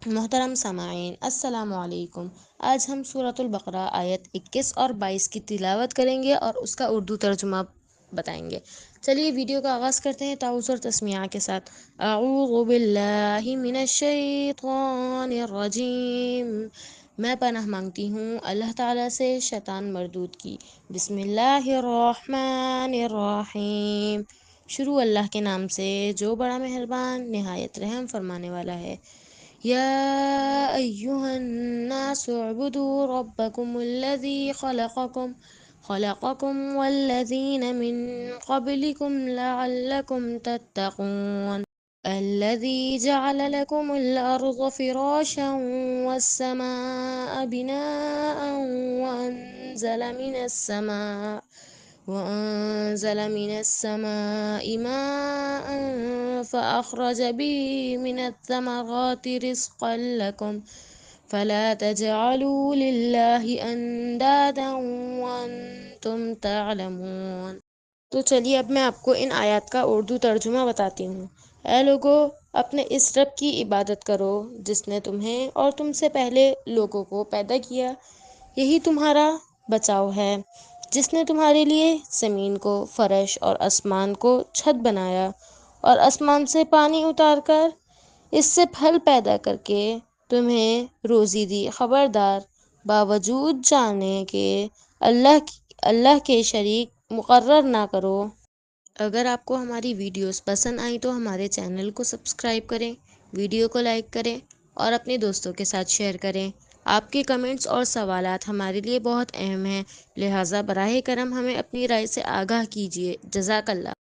محترم سامعین، السلام علیکم۔ آج ہم سورۃ البقرہ آیت 21 اور 22 کی تلاوت کریں گے اور اس کا اردو ترجمہ بتائیں گے۔ چلیے ویڈیو کا آغاز کرتے ہیں تعوذ اور تسمیہ کے ساتھ۔ اعوذ باللہ من الشیطان الرجیم۔ میں پناہ مانگتی ہوں اللہ تعالیٰ سے شیطان مردود کی۔ بسم اللہ الرحمن الرحیم۔ شروع اللہ کے نام سے جو بڑا مہربان نہایت رحم فرمانے والا ہے۔ یا ایہا الناس اعبدوا ربکم الذی خلقکم والذین من قبلکم لعلکم تتقون الذی جعل لکم الارض فراشا والسماء بناء وأنزل من السماء ماء فأخرج به من الثمرات رزقا لكم فلا تجعلوا لله أندادا وأنتم تعلمون۔ تو چلیے اب میں آپ کو ان آیات کا اردو ترجمہ بتاتی ہوں۔ اے لوگو، اپنے اس رب کی عبادت کرو جس نے تمہیں اور تم سے پہلے لوگوں کو پیدا کیا، یہی تمہارا بچاؤ ہے، جس نے تمہارے لیے زمین کو فرش اور آسمان کو چھت بنایا اور آسمان سے پانی اتار کر اس سے پھل پیدا کر کے تمہیں روزی دی۔ خبردار، باوجود جانے کہ اللہ کے شریک مقرر نہ کرو۔ اگر آپ کو ہماری ویڈیوز پسند آئیں تو ہمارے چینل کو سبسکرائب کریں، ویڈیو کو لائک کریں اور اپنے دوستوں کے ساتھ شیئر کریں۔ آپ کے کمنٹس اور سوالات ہمارے لیے بہت اہم ہیں، لہٰذا براہ کرم ہمیں اپنی رائے سے آگاہ کیجیے۔ جزاک اللہ۔